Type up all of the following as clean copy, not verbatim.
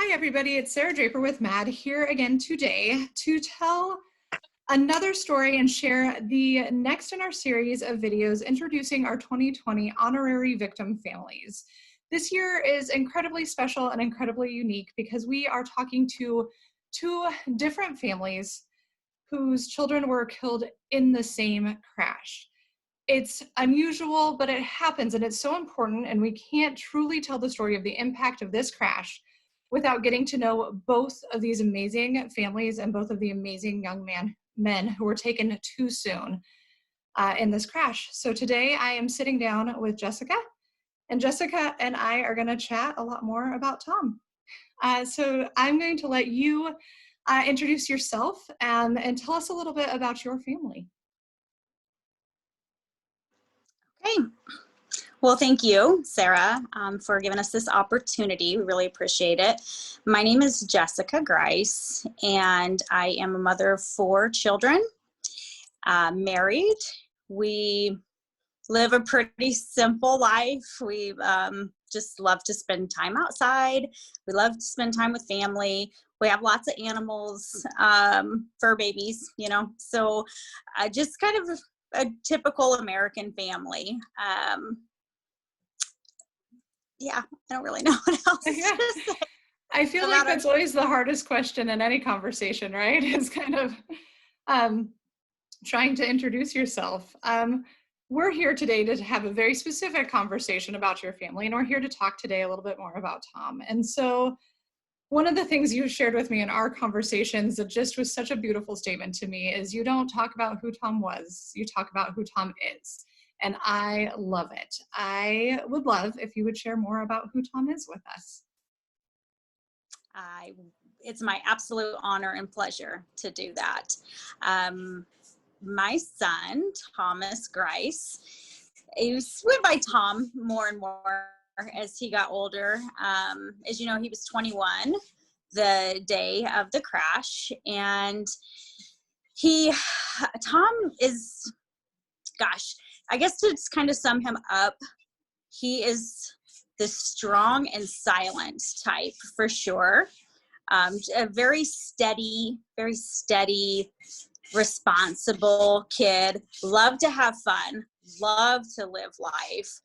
Hi, everybody. It's Sarah Draper with MADD here again today to tell another story and share the next in our series of videos introducing our 2020 honorary victim families. This year is incredibly special and incredibly unique because we are talking to two different families whose children were killed in the same crash. It's unusual, but it happens, and it's so important, and we can't truly tell the story of the impact of this crash without getting to know both of these amazing families and both of the amazing young men who were taken too soon in this crash. So today I am sitting down with Jessica, and Jessica and I are going to chat a lot more about Tom. So I'm going to let you introduce yourself and tell us a little bit about your family. Okay. Well, thank you, Sarah, for giving us this opportunity. We really appreciate it. My name is Jessica Greise, and I am a mother of 4 children, married. We live a pretty simple life. We just love to spend time outside. We love to spend time with family. We have lots of animals, fur babies, so just kind of a typical American family. Yeah, I don't really know what else to say. I feel like that's always the hardest question in any conversation, right? Is kind of trying to introduce yourself. We're here today to have a very specific conversation about your family, and we're here to talk today a little bit more about Tom. And so one of the things you shared with me in our conversations that just was such a beautiful statement to me is you don't talk about who Tom was, you talk about who Tom is. And I love it. I would love if you would share more about who Tom is with us. It's my absolute honor and pleasure to do that. My son, Thomas Greise, he went by Tom more and more as he got older. As you know, he was 21 the day of the crash, and Tom is, gosh, I guess to kind of sum him up, he is the strong and silent type for sure. A very steady, responsible kid. Love to have fun. Love to live life.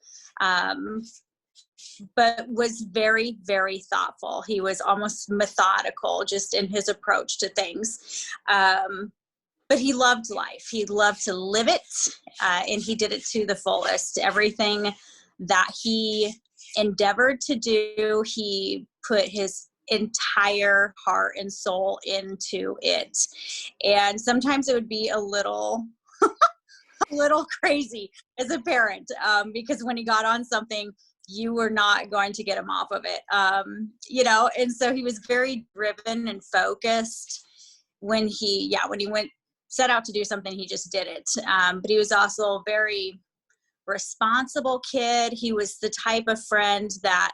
But was very, very thoughtful. He was almost methodical just in his approach to things. But he loved life. He loved to live it, and he did it to the fullest. Everything that he endeavored to do, he put his entire heart and soul into it. And sometimes it would be a little crazy as a parent, because when he got on something, you were not going to get him off of it. And so he was very driven and focused when he set out to do something, he just did it. But he was also a very responsible kid. He was the type of friend that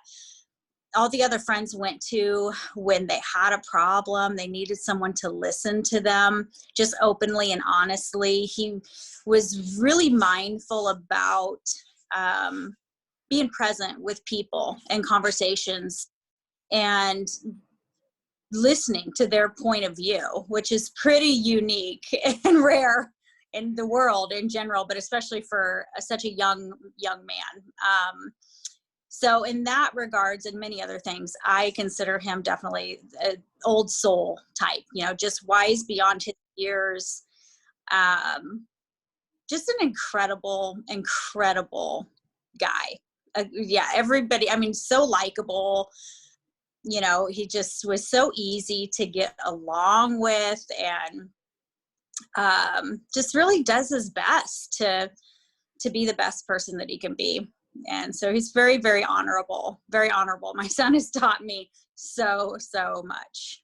all the other friends went to when they had a problem, they needed someone to listen to them, just openly and honestly. He was really mindful about being present with people and conversations and listening to their point of view, which is pretty unique and rare in the world in general, but especially for such a young man. So in that regards and many other things, I consider him definitely an old soul type, just wise beyond his years. Just an incredible guy. Everybody, so likable. He just was so easy to get along with, and just really does his best to be the best person that he can be. And so he's very, very honorable, very honorable. My son has taught me so much.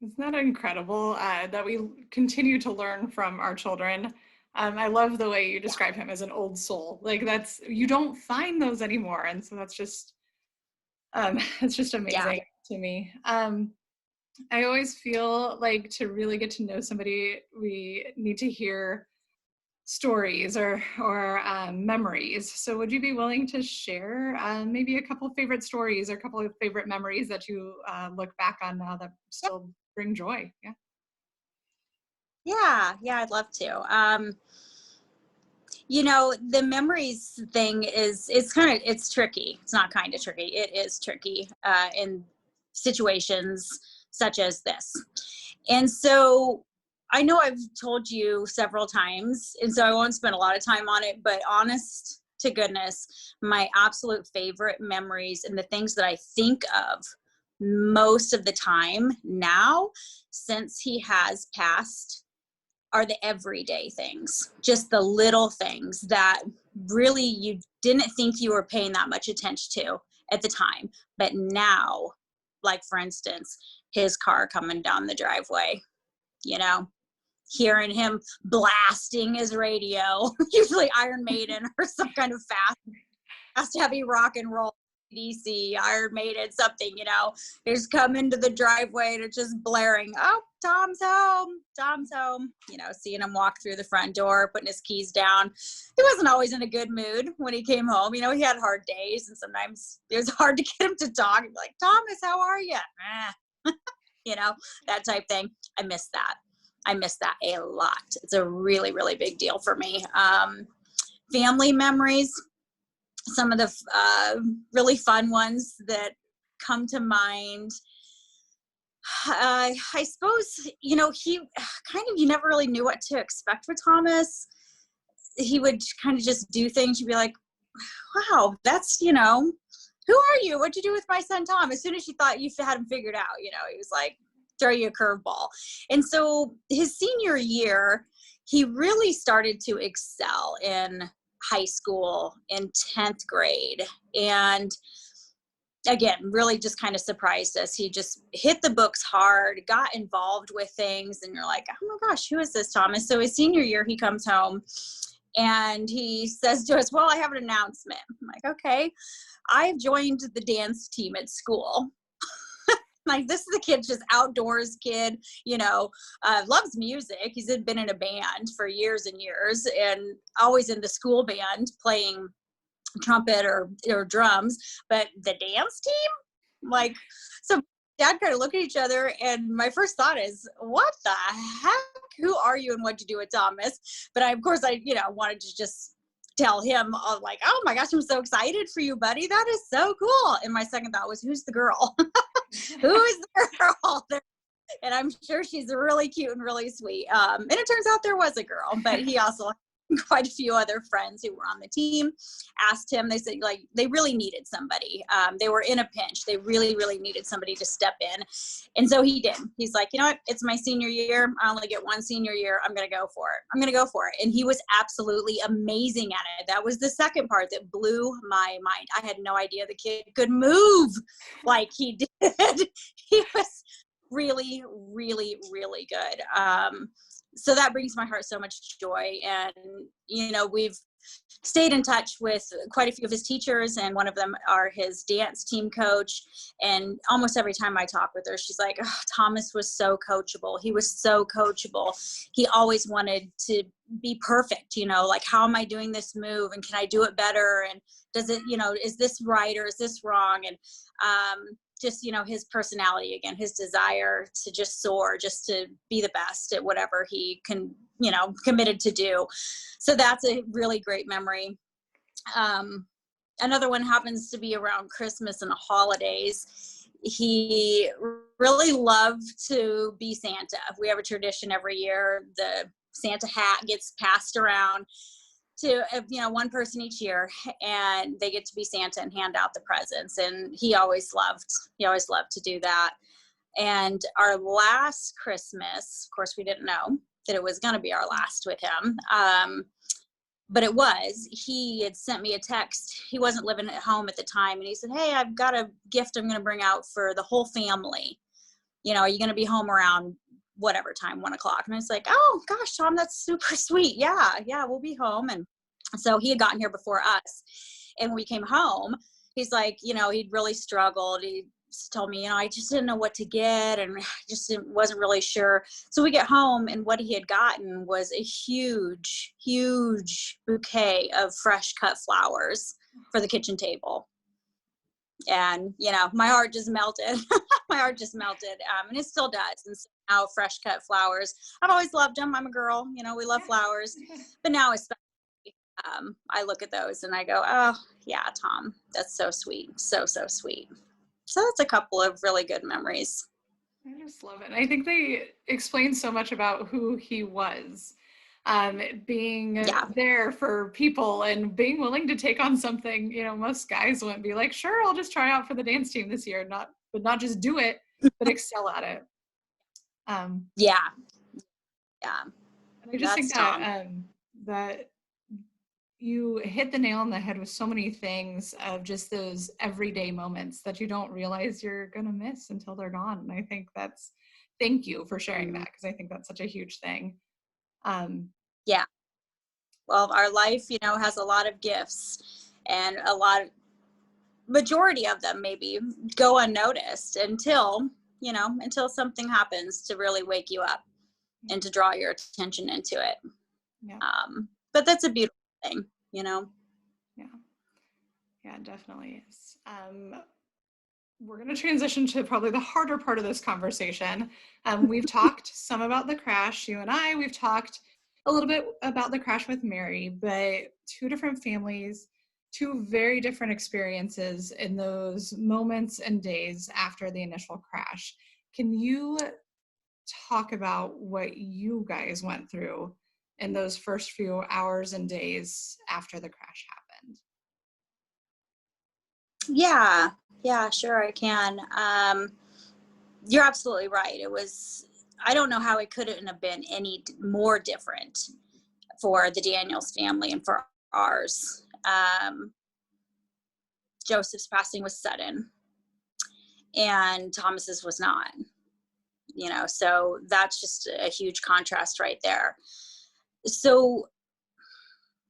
Isn't that incredible that we continue to learn from our children? I love the way you describe him as an old soul. Like you don't find those anymore. And so that's just, it's just amazing to me. I always feel like to really get to know somebody, we need to hear stories or memories. So would you be willing to share maybe a couple of favorite stories or a couple of favorite memories that you look back on now that still bring joy? Yeah. Yeah, I'd love to. The memories thing it's tricky. It's not kind of tricky. It is tricky in situations such as this. And so I know I've told you several times, and so I won't spend a lot of time on it, but honest to goodness, my absolute favorite memories and the things that I think of most of the time now since he has passed are the everyday things, just the little things that really you didn't think you were paying that much attention to at the time. But now, like for instance, his car coming down the driveway, hearing him blasting his radio, usually Iron Maiden or some kind of fast, heavy rock and roll. DC, Iron Maiden, something, he's coming to the driveway and it's just blaring, oh, Tom's home, seeing him walk through the front door, putting his keys down. He wasn't always in a good mood when he came home. He had hard days and sometimes it was hard to get him to talk. Like, Thomas, how are you? That type thing. I miss that a lot. It's a really, really big deal for me. Family memories. Some of the really fun ones that come to mind. I suppose, he kind of, you never really knew what to expect with Thomas. He would kind of just do things. You'd be like, wow, that's, who are you? What'd you do with my son, Tom? As soon as you thought you had him figured out, he was like, throw you a curveball. And so his senior year, he really started to excel in high school in 10th grade. And again, really just kind of surprised us. He just hit the books hard, got involved with things. And you're like, oh my gosh, who is this Thomas? So his senior year, he comes home and he says to us, well, I have an announcement. I'm like, okay, I've joined the dance team at school. Like, this is a kid, just outdoors kid, loves music. He's been in a band for years and years and always in the school band playing trumpet or drums. But the dance team? Like, so Dad kind of look at each other and my first thought is, what the heck? Who are you and what'd you do with Thomas? But I wanted to just tell him, like, oh my gosh, I'm so excited for you, buddy. That is so cool. And my second thought was, who's the girl? Who is the girl? And I'm sure she's really cute and really sweet. And it turns out there was a girl, but he also had quite a few other friends who were on the team. Asked him, they said, like, they really needed somebody. They were in a pinch. They really, really needed somebody to step in. And so he did. He's like, you know what? It's my senior year. I only get one senior year. I'm going to go for it. And he was absolutely amazing at it. That was the second part that blew my mind. I had no idea the kid could move like he did. He was really, really, really good. So that brings my heart so much joy. And, we've stayed in touch with quite a few of his teachers, and one of them are his dance team coach. And almost every time I talk with her, she's like, oh, Thomas was so coachable. He was so coachable. He always wanted to be perfect, like, how am I doing this move? And can I do it better? And does it, is this right or is this wrong? And, just, his personality, again, his desire to just soar, just to be the best at whatever he can, committed to do. So that's a really great memory. Another one happens to be around Christmas and the holidays. He really loved to be Santa. We have a tradition every year. The Santa hat gets passed around to one person each year, and they get to be Santa and hand out the presents. And he always loved to do that. And our last Christmas, of course, we didn't know that it was going to be our last with him. But it was. He had sent me a text. He wasn't living at home at the time. And he said, hey, I've got a gift I'm going to bring out for the whole family. Are you going to be home around whatever time, 1 o'clock? And I was like, oh gosh, Tom, that's super sweet. Yeah, we'll be home. And so he had gotten here before us. And when we came home, he's like, he'd really struggled. He told me, I just didn't know what to get, and wasn't really sure. So we get home, and what he had gotten was a huge, huge bouquet of fresh cut flowers for the kitchen table. And, my heart just melted. My heart just melted. And it still does. And so now fresh cut flowers, I've always loved them. I'm a girl, we love flowers, but now especially, I look at those and I go, oh yeah, Tom, that's so sweet. So, so sweet. So that's a couple of really good memories. I just love it. And I think they explain so much about who he was, being there for people and being willing to take on something, most guys wouldn't be like, sure, I'll just try out for the dance team this year, but not just do it, but excel at it. Yeah. And I just think that, that you hit the nail on the head with so many things of just those everyday moments that you don't realize you're going to miss until they're gone. And I think thank you for sharing that, because I think that's such a huge thing. Yeah. Well, our life, has a lot of gifts, and majority of them maybe go unnoticed until something happens to really wake you up and to draw your attention into it. Yeah. But that's a beautiful thing, Yeah. Yeah, it definitely is. We're going to transition to probably the harder part of this conversation. We've talked some about the crash, you and I. We've talked a little bit about the crash with Mary, but two different families, two very different experiences in those moments and days after the initial crash. Can you talk about what you guys went through in those first few hours and days after the crash happened? Yeah, sure, I can. You're absolutely right. I don't know how it couldn't have been any more different for the Daniels family and for ours. Joseph's passing was sudden, and Thomas's was not, so that's just a huge contrast right there. So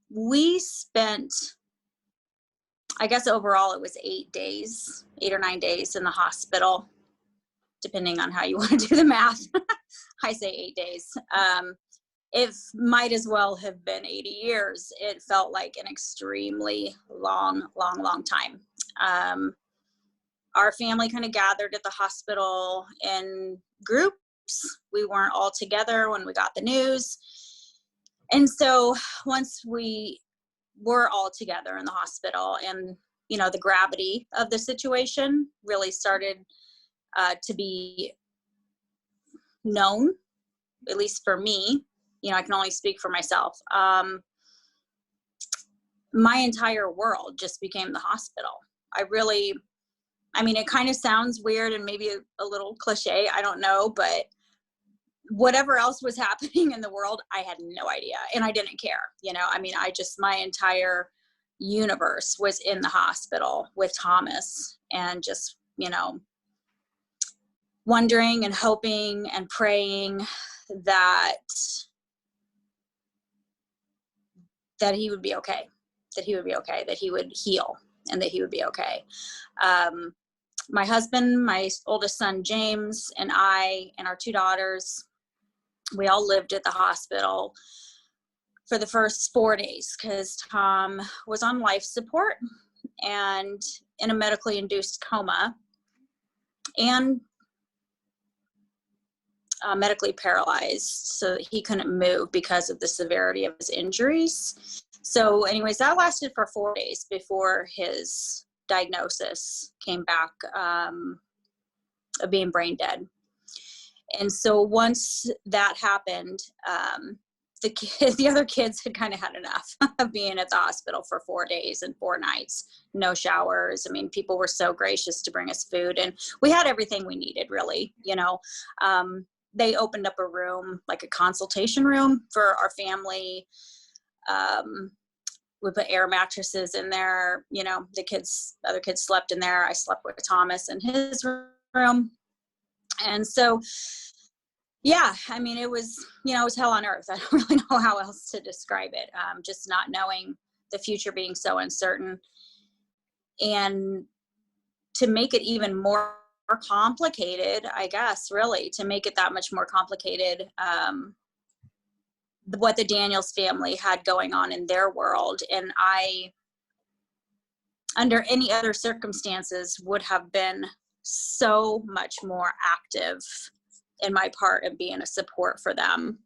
we spent, I guess overall it was 8 or 9 days in the hospital, depending on how you want to do the math. I say 8 days. It might as well have been 80 years. It felt like an extremely long time. Our family kind of gathered at the hospital in groups. We weren't all together when we got the news. And so once we were all together in the hospital, and, the gravity of the situation really started to be known, at least for me, I can only speak for myself. My entire world just became the hospital. It kind of sounds weird and maybe a little cliche, I don't know, but whatever else was happening in the world, I had no idea, and I didn't care. My entire universe was in the hospital with Thomas, and just, wondering and hoping and praying that he would be okay, that he would heal, and that he would be okay. My husband, my oldest son, James, and I, and our 2 daughters, we all lived at the hospital for the first 4 days, because Tom was on life support and in a medically induced coma, and medically paralyzed, so that he couldn't move because of the severity of his injuries. So anyways, that lasted for 4 days before his diagnosis came back of being brain dead. And so once that happened, the other kids had kind of had enough of being at the hospital for 4 days and 4 nights, no showers. People were so gracious to bring us food, and we had everything we needed, really. They opened up a room, like a consultation room for our family. We put air mattresses in there. Other kids slept in there. I slept with Thomas in his room. And so, yeah, it was, it was hell on earth. I don't really know how else to describe it. Just not knowing, the future being so uncertain. And to make it even more complicated, I guess, really, to make it that much more complicated, what the Daniels family had going on in their world. And I, under any other circumstances, would have been so much more active in my part of being a support for them.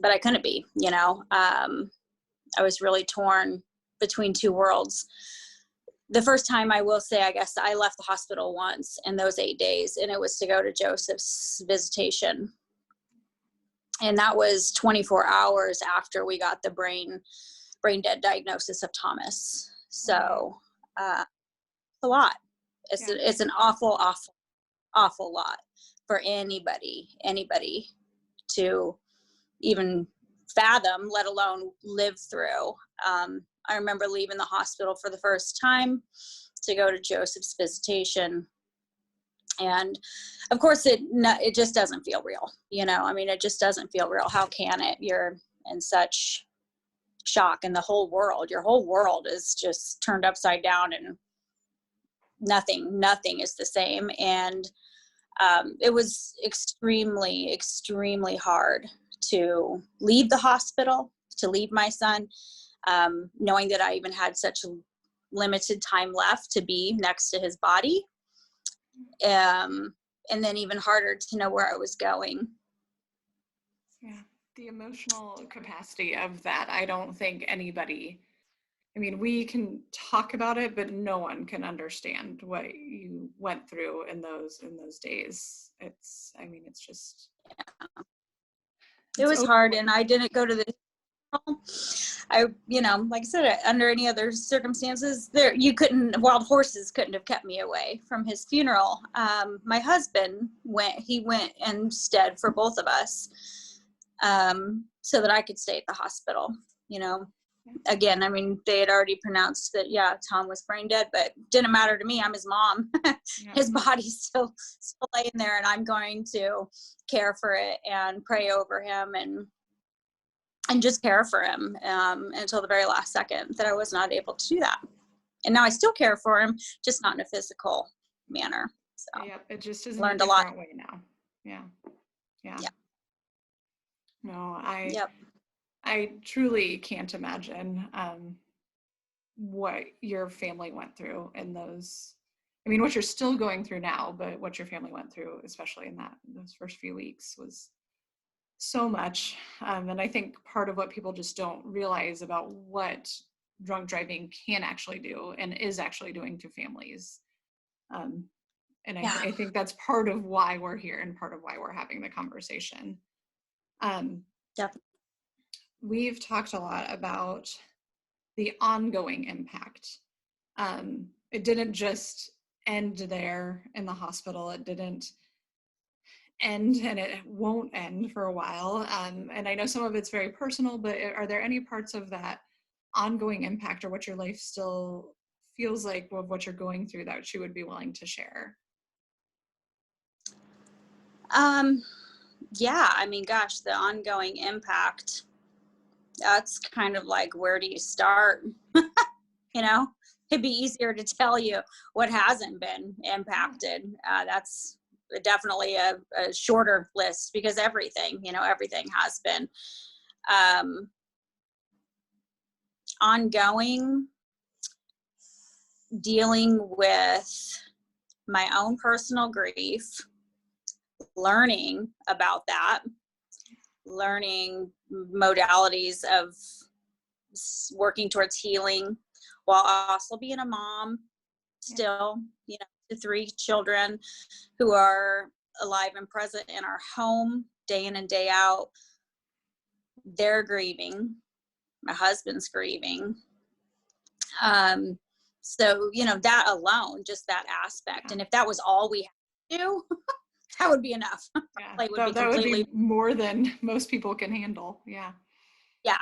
But I couldn't be, you know. I was really torn between two worlds. The first time, I will say, I guess I left the hospital once in those 8 days, and it was to go to Joseph's visitation. And that was 24 hours after we got the brain dead diagnosis of Thomas. So a lot. It's an awful lot for anybody to even fathom, let alone live through. I remember leaving the hospital for the first time to go to Joseph's visitation. And of course it just doesn't feel real, you know. I mean, it just doesn't feel real. How can it? You're in such shock, and your whole world is just turned upside down, and nothing is the same. And it was extremely, extremely hard to leave the hospital, to leave my son, knowing that I even had such limited time left to be next to his body. And then even harder to know where I was going. Yeah, the emotional capacity of that, I don't think anybody, I mean, we can talk about it, but no one can understand what you went through in those days. It's just. It was hard, and I didn't go to the, you know, like I said, under any other circumstances, wild horses couldn't have kept me away from his funeral. My husband went instead for both of us, so that I could stay at the hospital, you know. Again, I mean, they had already pronounced that, yeah, Tom was brain dead, but didn't matter to me. I'm his mom. His body's still laying there, and I'm going to care for it and pray over him and just care for him until the very last second that I was not able to do that. And now I still care for him, just not in a physical manner. So yep, it just is learned a different a lot. way now. Yeah. Yeah. No, I truly can't imagine what your family went through in those. I mean, what you're still going through now, but what your family went through, especially in those first few weeks, was so much. And I think part of what people just don't realize about what drunk driving can actually do and is actually doing to families. And I think that's part of why we're here and part of why we're having the conversation. Definitely. We've talked a lot about the ongoing impact. It didn't just end there in the hospital. It didn't end, and it won't end for a while. And I know some of it's very personal, but are there any parts of that ongoing impact or what your life still feels like of what you're going through that you would be willing to share? Yeah, I mean, gosh, the ongoing impact, that's kind of like, where do you start? You know, it'd be easier to tell you what hasn't been impacted. That's definitely a shorter list, because everything has been. Ongoing, dealing with my own personal grief, learning about that, learning modalities of working towards healing, while also being a mom still, you know, to 3 children who are alive and present in our home day in and day out. They're grieving. My husband's grieving. So, you know, that alone, just that aspect. And if that was all we had to do, that would be enough. Yeah, that would be more than most people can handle. Yeah. Yeah.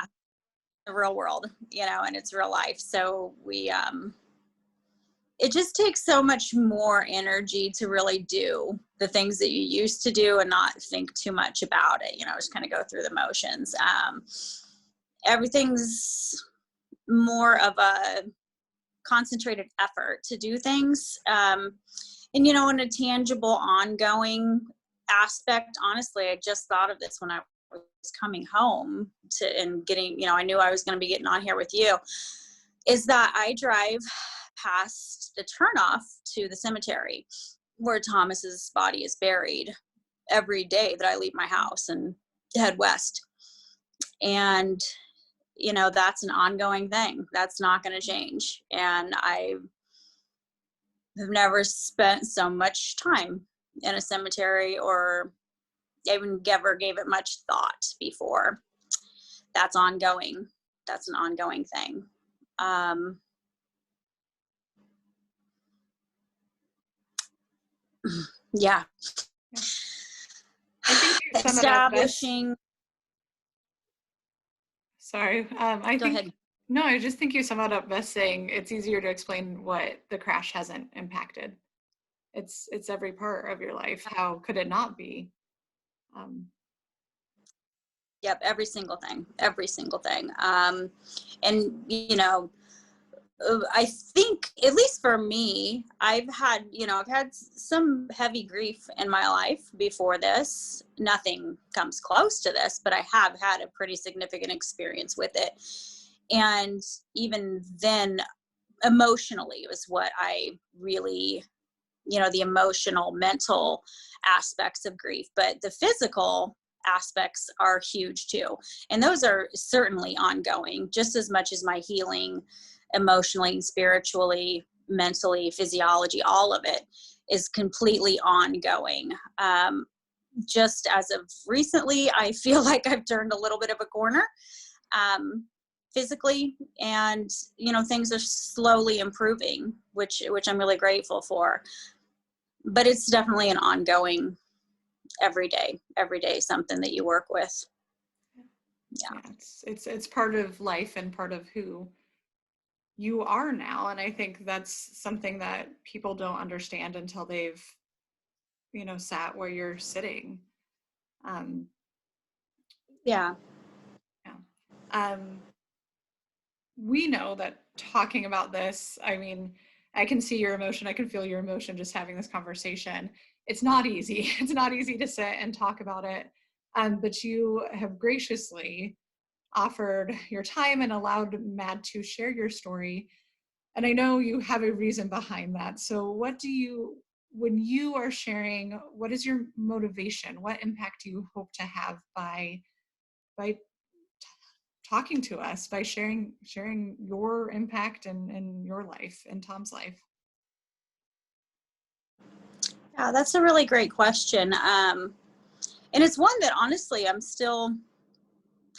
The real world, you know, and it's real life. So it just takes so much more energy to really do the things that you used to do and not think too much about it, you know, just kind of go through the motions. Everything's more of a concentrated effort to do things. And, in a tangible, ongoing aspect, honestly, I just thought of this when I was coming home and getting, I knew I was going to be getting on here with you, is that I drive past the turnoff to the cemetery where Thomas's body is buried every day that I leave my house and head west. And, that's an ongoing thing. That's not going to change. And I have never spent so much time in a cemetery or even ever gave it much thought before. That's ongoing. That's an ongoing thing. Yeah. I think you sum it up best. Sorry. Go ahead. No, I just think you sum it up best saying it's easier to explain what the crash hasn't impacted. It's every part of your life. How could it not be? Yep, every single thing. And I think, at least for me, I've had some heavy grief in my life before this. Nothing comes close to this, but I have had a pretty significant experience with it. And even then, emotionally was what I really, the emotional, mental aspects of grief, but the physical aspects are huge too. And those are certainly ongoing, just as much as my healing emotionally, spiritually, mentally, physiology, all of it is completely ongoing. Just as of recently, I feel like I've turned a little bit of a corner physically, and things are slowly improving, which I'm really grateful for. But it's definitely an ongoing, every day something that you work with. Yeah, it's part of life and part of who you are now. And I think that's something that people don't understand until they've, sat where you're sitting. Yeah. We know that talking about this, I can see your emotion. I can feel your emotion just having this conversation. It's not easy. It's not easy to sit and talk about it. But you have graciously offered your time and allowed MADD to share your story. And I know you have a reason behind that. So when you are sharing, what is your motivation? What impact do you hope to have by talking to us, by sharing your impact in your life and Tom's life? Yeah, that's a really great question. And it's one that honestly I'm still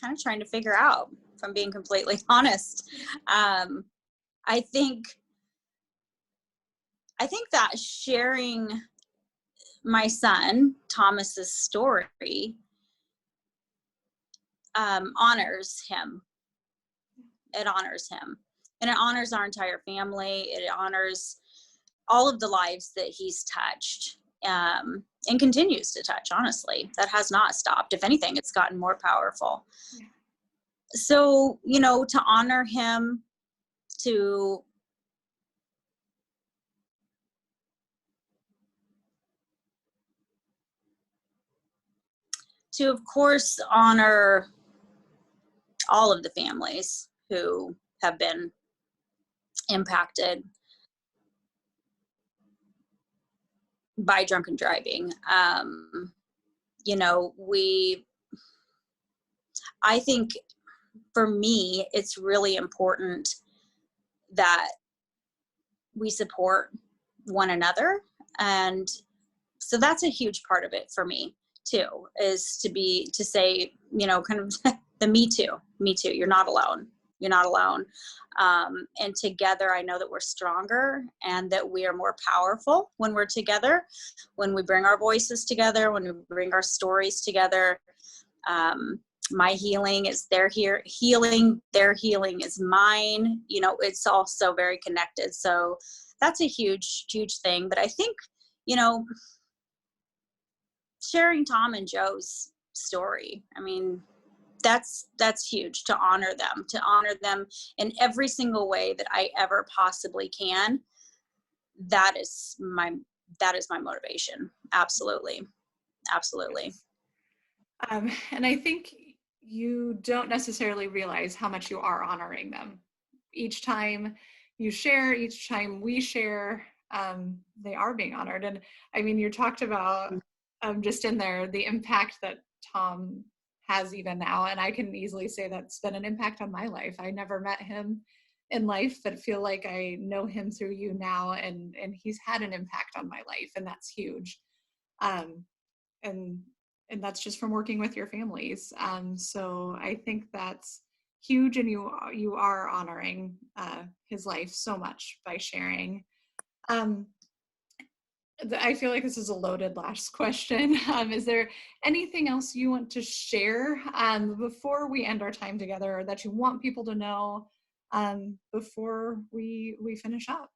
kind of trying to figure out, if I'm being completely honest. I think that sharing my son Thomas's story honors him. It honors him, and it honors our entire family. It honors all of the lives that he's touched, and continues to touch. Honestly, that has not stopped. If anything, it's gotten more powerful. Yeah. So, to honor him, to of course honor all of the families who have been impacted by drunken driving. I think for me, it's really important that we support one another. And so that's a huge part of it for me too, is to say, kind of the me too, you're not alone. And together, I know that we're stronger and that we are more powerful when we're together, when we bring our voices together, when we bring our stories together. My healing is their healing, their healing is mine. It's all so very connected. So that's a huge, huge thing. But I think, sharing Tom and Joe's story, that's huge, to honor them in every single way that I ever possibly can. That is my motivation. Absolutely. And I think you don't necessarily realize how much you are honoring them. Each time you share, each time we share, they are being honored. And I mean, you talked about just in there the impact that Tom has even now. And I can easily say that's been an impact on my life. I never met him in life, but feel like I know him through you now. And he's had an impact on my life, and that's huge. Um, and that's just from working with your families. So I think that's huge, and you are honoring his life so much by sharing. I feel like this is a loaded last question. Is there anything else you want to share before we end our time together, or that you want people to know before we finish up?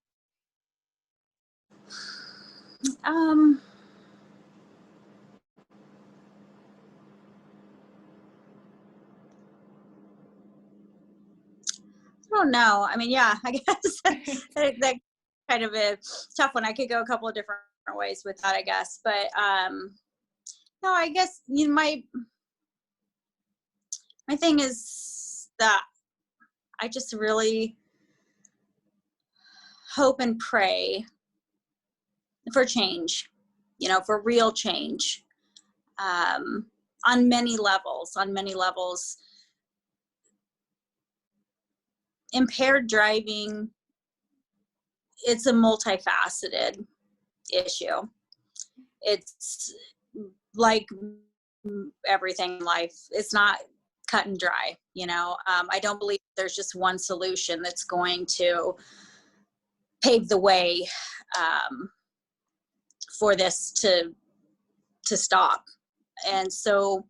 I don't know. I mean, yeah, I guess that kind of a tough one. I could go a couple of different ways with that, I guess. But no, I guess my thing is that I just really hope and pray for change, for real change, on many levels. Impaired driving, it's a multifaceted issue. It's like everything in life. It's not cut and dry, I don't believe there's just one solution that's going to pave the way for this to stop. And so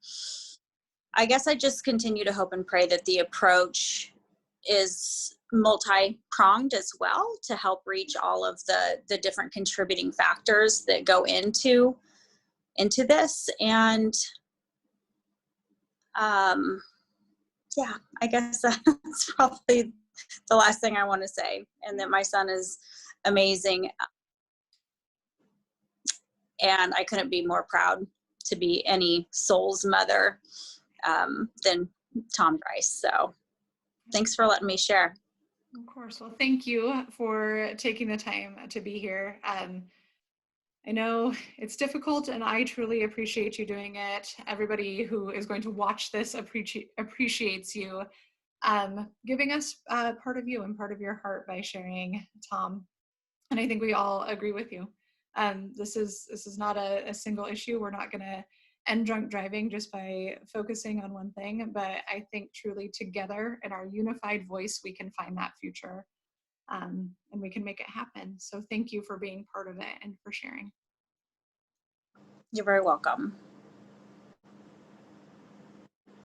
I guess I just continue to hope and pray that the approach is multi-pronged as well, to help reach all of the different contributing factors that go into this. And yeah, I guess that's probably the last thing I want to say. And that my son is amazing, and I couldn't be more proud to be any soul's mother than Tom Greise. So thanks for letting me share. Of course. Well, thank you for taking the time to be here. I know it's difficult, and I truly appreciate you doing it. Everybody who is going to watch this appreciates you giving us part of you and part of your heart by sharing, Tom. And I think we all agree with you. This is not a single issue. We're not going to end drunk driving just by focusing on one thing, but I think truly together in our unified voice, we can find that future, and we can make it happen. So thank you for being part of it and for sharing. You're very welcome.